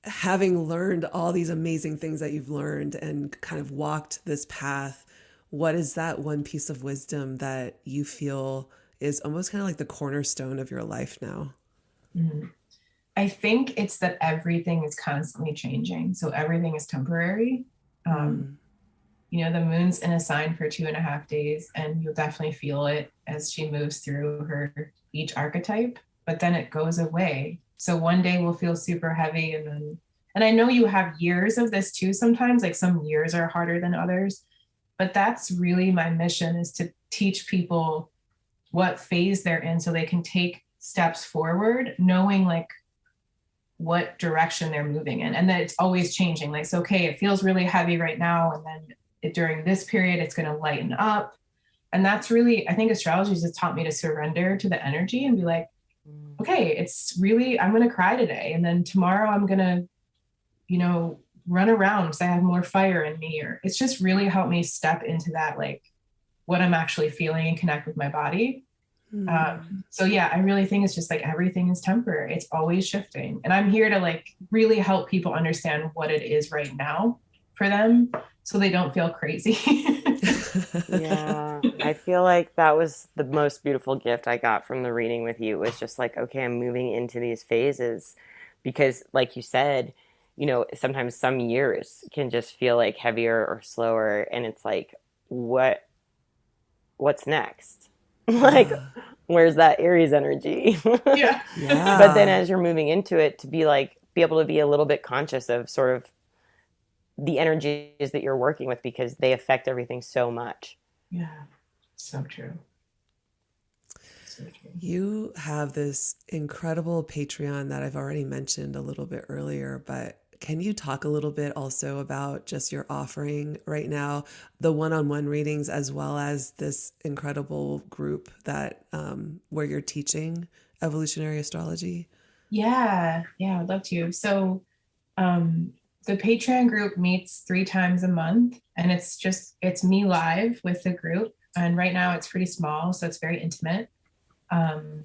having learned all these amazing things that you've learned and kind of walked this path, what is that one piece of wisdom that you feel is almost kind of like the cornerstone of your life now? Mm-hmm. I think it's that everything is constantly changing. So everything is temporary. You know, the moon's in a sign for 2.5 days, and you'll definitely feel it as she moves through her each archetype, but then it goes away. So one day will feel super heavy, and I know you have years of this too sometimes, like some years are harder than others, but that's really my mission, is to teach people what phase they're in so they can take steps forward, knowing like what direction they're moving in, and that it's always changing. Like, so, okay, it feels really heavy right now, and then during this period, it's going to lighten up. And that's really, I think astrology has taught me to surrender to the energy and be like, okay, it's really, I'm going to cry today. And then tomorrow I'm going to, you know, run around because I have more fire in me. Or it's just really helped me step into that, like what I'm actually feeling and connect with my body. So yeah, I really think it's just like everything is temporary. It's always shifting. And I'm here to like really help people understand what it is right now for them so they don't feel crazy. Yeah, I feel like that was the most beautiful gift I got from the reading with you was just like, okay, I'm moving into these phases because like you said, sometimes some years can just feel like heavier or slower and it's like what what's next? Like Yeah. where's that Aries energy? Yeah. But then Yeah. as you're moving into it to be able to be a little bit conscious of sort of the energies that you're working with because they affect everything so much. Yeah. So true. So true. You have this incredible Patreon that I've already mentioned a little bit earlier, but can you talk a little bit also about just your offering right now, the one-on-one readings, as well as this incredible group that where you're teaching evolutionary astrology? Yeah. Yeah. I'd love to. So um, the Patreon group meets 3 times a month and it's me live with the group. And right now it's pretty small, so it's very intimate. Um,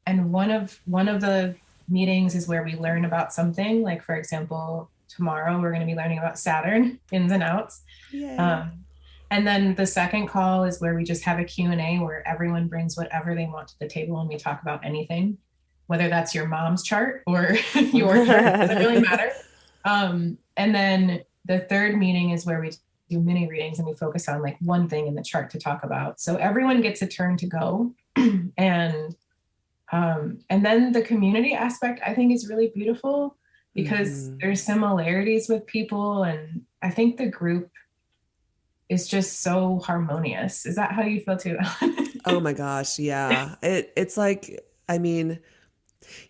and one of the meetings is where we learn about something. Like for example, tomorrow we're going to be learning about Saturn ins and outs. Yay. Um, and then the second call is where we just have a Q&A where everyone brings whatever they want to the table and we talk about anything, whether that's your mom's chart or your chart, it doesn't really matter. And then the third meeting is where we do mini readings and we focus on like one thing in the chart to talk about. So everyone gets a turn to go. and and then the community aspect I think is really beautiful because Mm-hmm. there's similarities with people and I think the group is just so harmonious. Is that how you feel too? Oh my gosh, yeah. It's like, I mean,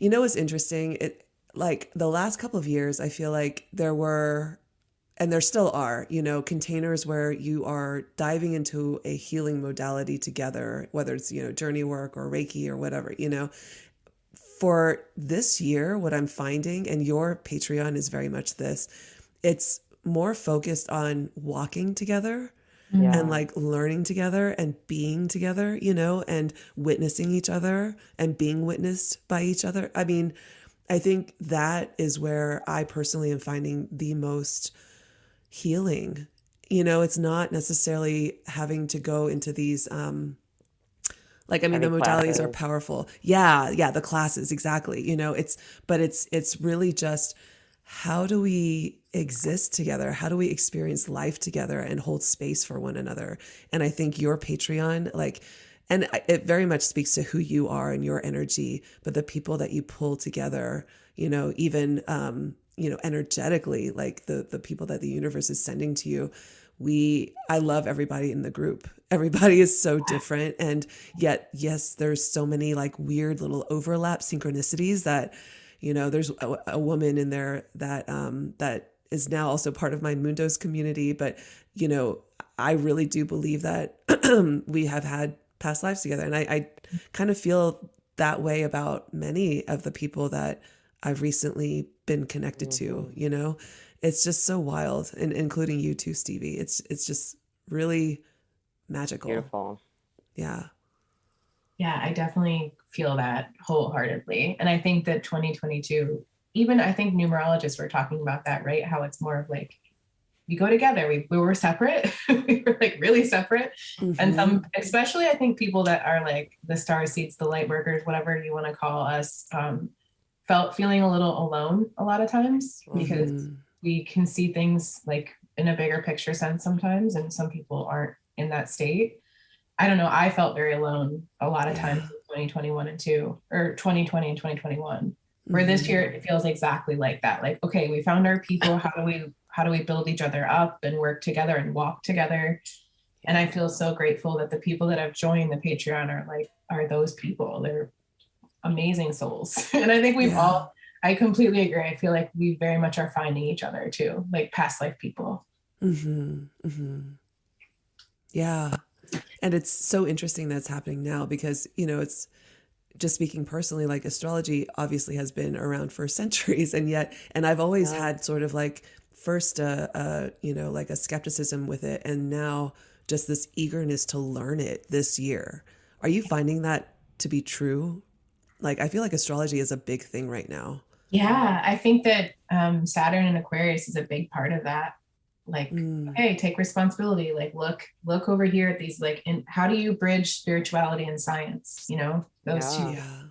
you know what's interesting? It like the last couple of years, I feel like there were and there still are, containers where you are diving into a healing modality together, whether it's, journey work or Reiki or whatever. For this year, what I'm finding, and your Patreon is very much this, it's more focused on walking together and Yeah. Mm. like learning together and being together, and witnessing each other and being witnessed by each other. I mean, I think that is where I personally am finding the most healing. It's not necessarily having to go into these like I mean the Heavy modalities are classes. powerful. Yeah, yeah, the classes exactly. It's really just how do we exist together? How do we experience life together and hold space for one another? And I think your Patreon and it very much speaks to who you are and your energy, but the people that you pull together, even energetically, like the people that the universe is sending to you. I love everybody in the group. Everybody is so different. And yet, yes, there's so many like weird little overlap synchronicities that, there's a woman in there that is now also part of my Mundos community. But, I really do believe that we have had past lives together. And I kind of feel that way about many of the people that I've recently been connected to, Hmm. It's just so wild, and including you too, Stevie. It's just really magical. Beautiful. Yeah. Yeah, I definitely feel that wholeheartely. And I think that 2022, even I think numerologists were talking about that, right? How it's more of like we go together. We were separate. We were like really separate. And Mm-hmm. some, especially I think people that are like the star seeds, the light workers, whatever you want to call us, felt feeling a little alone a lot of times because Hmm. Mm-hmm. we can see things like in a bigger picture sense sometimes, and some people aren't in that state. I don't know. I felt very alone a lot of times Yeah. in 2021 and two, or 2020 and 2021. Where this year Mm-hmm. it feels exactly like that. Like, okay, we found our people. How do we build each other up and work together and walk together? And I feel so grateful that the people that have joined the Patreon are those people. They're amazing souls. And I think Yeah. I completely agree. I feel like we very much are finding each other too, like past life people. Mm-hmm. Mm-hmm. Yeah. And it's so interesting that it's happening now because, it's just speaking personally, like astrology obviously has been around for centuries, and I've always Yeah. had sort of like first like a skepticism with it, and now just this eagerness to learn it this year. Are you finding that to be true? Like, I feel like astrology is a big thing right now. Yeah, I think that Saturn and Aquarius is a big part of that. Like, Mm, hey, take responsibility. Like, look over here at these, like, and how do you bridge spirituality and science? You know, those two. Yeah. yeah.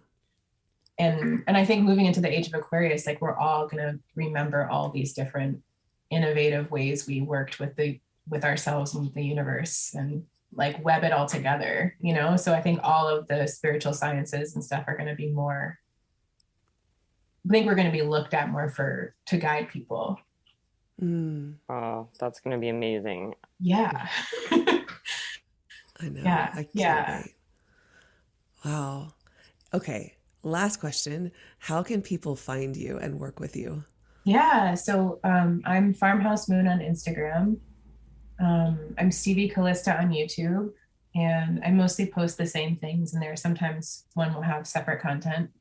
And I think moving into the age of Aquarius, like, we're all gonna remember all these different innovative ways we worked with ourselves and with the universe, and like web it all together. You know, so I think all of the spiritual sciences and stuff are going to be more. I think we're going to be looked at more to guide people. Mm, Oh, that's going to be amazing. Yeah. I know. Yeah. I can't Yeah. wait. Wow. Okay. Last question. How can people find you and work with you? Yeah. So I'm Farmhouse Moon on Instagram. I'm Stevie Calista on YouTube, and I mostly post the same things in there. Sometimes one will have separate content.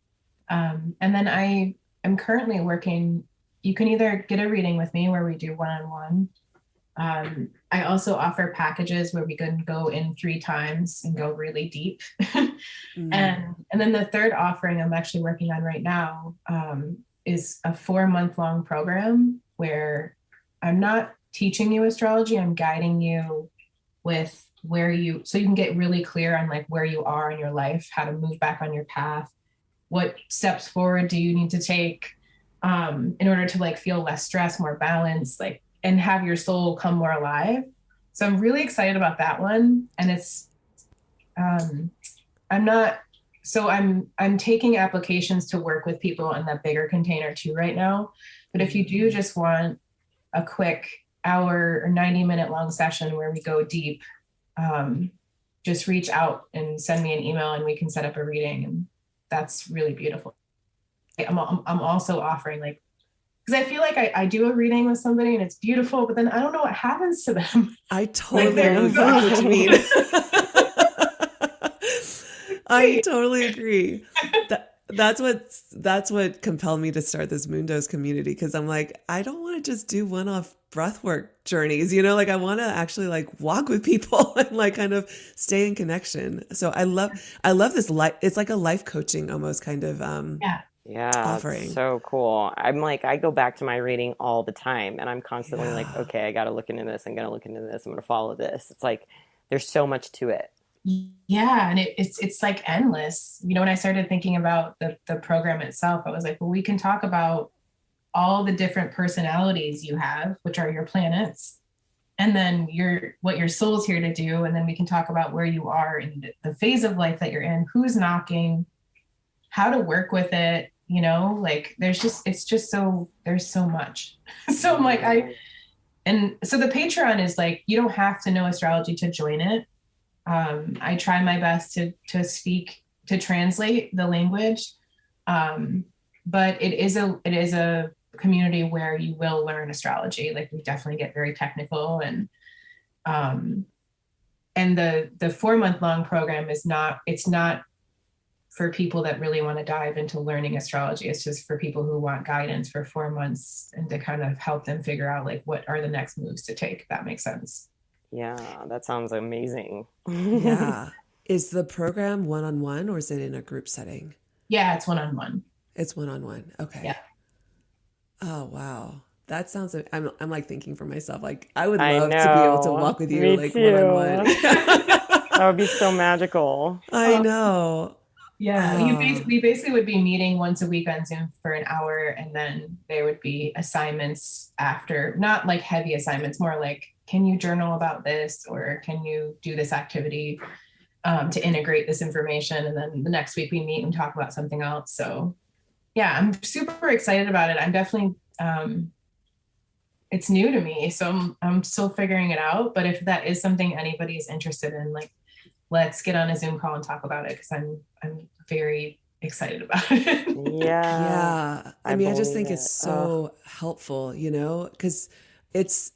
And then I am currently working. You can either get a reading with me where we do one-on-one. I also offer packages where we can go in 3 times and go really deep. Mm, And then the third offering I'm actually working on right now is a 4-month long program where I'm not teaching you astrology, I'm guiding you with so you can get really clear on like where you are in your life, how to move back on your path, what steps forward do you need to take in order to like feel less stress, more balance, like, and have your soul come more alive. So I'm really excited about that one. And it's um, I'm not so I'm taking applications to work with people in that bigger container too right now. But if you do just want a quick hour or 90-minute long session where we go deep, just reach out and send me an email and we can set up a reading. And that's really beautiful. I'm also offering like, because I feel like I do a reading with somebody and it's beautiful, but then I don't know what happens to them. I Like totally they're know exactly what you mean. I totally agree. That's what compelled me to start this Moondos community, because I'm like, I don't want to just do one-off breathwork journeys, like I want to actually like walk with people and like kind of stay in connection. So I love this life. It's like a life coaching almost kind of Yeah. Yeah, it's offering. so cool. I'm like, I go back to my reading all the time and I'm constantly like, Yeah. okay, I got to look into this. I'm going to look into this. I'm going to follow this. It's like, there's so much to it. Yeah, and it's like endless. When I started thinking about the program itself, I was like, well, we can talk about all the different personalities you have, which are your planets, and then what your soul's here to do, and then we can talk about where you are in the phase of life that you're in, who's knocking, how to work with it. Like there's so much. So I'm like, and so the Patreon is like, you don't have to know astrology to join it. I try my best to translate the language, but it is a community where you will learn astrology. Like we definitely get very technical, um, and the 4-month long program it's not for people that really want to dive into learning astrology. It's just for people who want guidance for 4 months and to kind of help them figure out like what are the next moves to take. If that makes sense. Yeah, that sounds amazing. Yeah. Is the program one-on-one or is it in a group setting? Yeah, it's one-on-one. It's one-on-one. Okay. Yeah. Oh, wow. That sounds, I'm like thinking for myself, like I would I love to be able to know. walk with you Me like one-on-one. too. That would be so magical. I know. Yeah, Oh, we basically would be meeting once a week on Zoom for an hour, and then there would be assignments after, not like heavy assignments, more like, can you journal about this, or can you do this activity to integrate this information? And then the next week we meet and talk about something else. So yeah, I'm super excited about it. I'm definitely it's new to me, so I'm still figuring it out. But if that is something anybody is interested in, like, let's get on a Zoom call and talk about it, because I'm very excited about it. Yeah, yeah. I I mean, I just believe think it's it. Oh, so helpful, because it's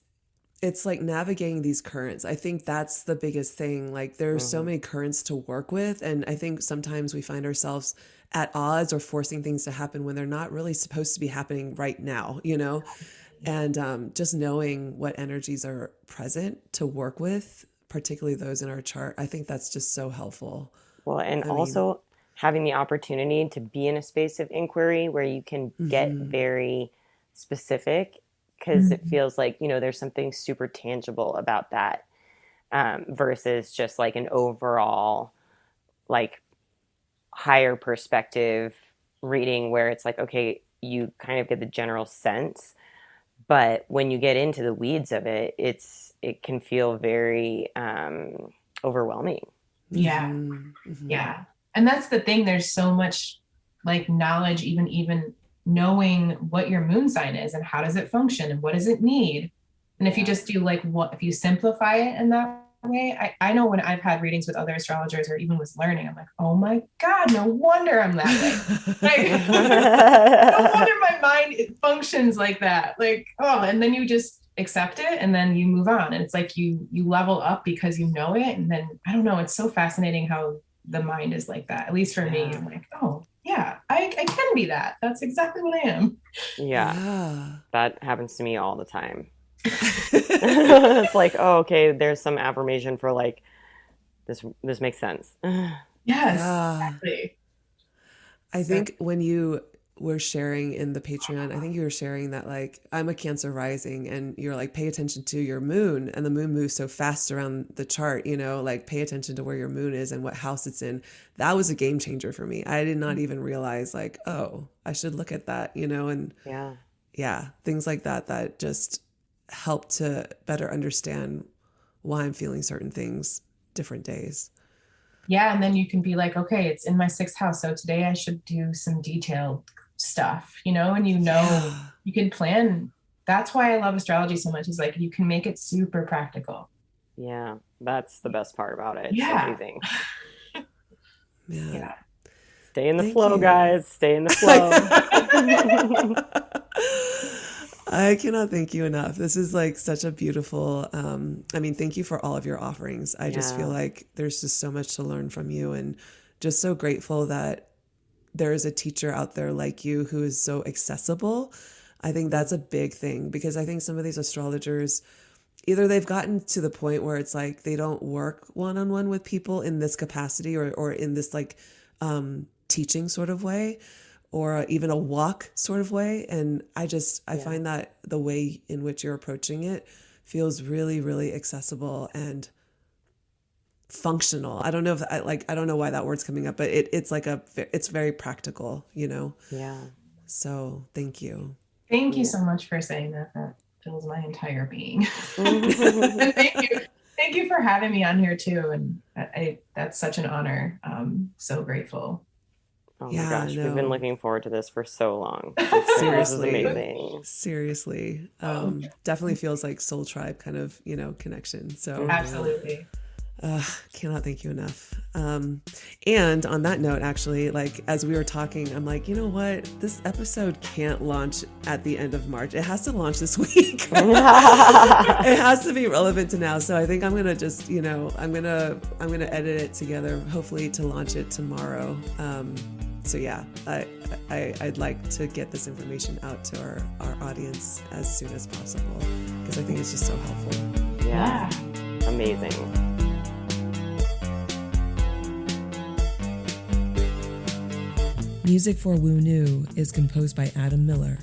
it's like navigating these currents. I think that's the biggest thing. Like there's so mhm. many currents to work with, and I think sometimes we find ourselves at odds or forcing things to happen when they're not really supposed to be happening right now. And just knowing what energies are present to work with, particularly those in our chart, I think that's just so helpful. Well, and I mean, also having the opportunity to be in a space of inquiry where you can get very specific, because it feels like, you know, there's something super tangible about that, versus just like an overall like higher perspective reading where it's like, okay, you kind of get the general sense, but when you get into the weeds of it, it can feel very overwhelming. Yeah. Yeah. And that's the thing. There's so much like knowledge, even knowing what your moon sign is and how does it function and what does it need. And if you just do like if you simplify it in that way, I know when I've had readings with other astrologers or even was learning, I'm like, oh my God, no wonder I'm that way. Like, no wonder my mind functions like that. Like, oh, and then you just accept it and then you move on. And it's like you level up because you know it. And then I don't know, it's so fascinating how the mind is like that. At least for me, I'm like, oh yeah, I can be that. That's exactly what I am. Yeah. That happens to me all the time. It's like, oh, okay, there's some affirmation for like this makes sense. Yes, exactly. I think when you were sharing in the Patreon, I think you were sharing that like, I'm a Cancer rising, and you're like, pay attention to your moon, and the moon moves so fast around the chart, you know, like pay attention to where your moon is and what house it's in. That was a game changer for me. I did not even realize like, oh, I should look at that, you know, and things like that just help to better understand why I'm feeling certain things different days. Yeah. And then you can be like, okay, it's in my 6th house. So today I should do some detailed stuff, you know, and you know, you can plan. That's why I love astrology so much, is like, you can make it super practical. Yeah. That's the best part about it. It's amazing. Yeah. Stay in the flow, guys. Stay in the flow. I cannot thank you enough. This is like such a beautiful, thank you for all of your offerings. I just feel like there's just so much to learn from you, and just so grateful that there is a teacher out there like you who is so accessible. I think that's a big thing, because I think some of these astrologers, either they've gotten to the point where it's like they don't work one-on-one with people in this capacity or in this like teaching sort of way, or even a walk sort of way. And I find that the way in which you're approaching it feels really, really accessible and functional. I don't know if I don't know why that word's coming up, but it's very practical, you know? Yeah. So thank you. Thank you so much for saying that. That fills my entire being. And thank you for having me on here too. And that's such an honor. So grateful. Oh my gosh, we've been looking forward to this for so long. Seriously. This is amazing. Seriously. Definitely feels like soul tribe kind of, you know, connection. So absolutely. Cannot thank you enough. And on that note, actually, like as we were talking, I'm like, you know what? This episode can't launch at the end of March. It has to launch this week. It has to be relevant to now. So I think I'm gonna just, you know, I'm gonna edit it together, hopefully to launch it tomorrow. So yeah, I'd like to get this information out to our audience as soon as possible, because I think it's just so helpful. Yeah. Amazing. Music for Woo New is composed by Adam Miller.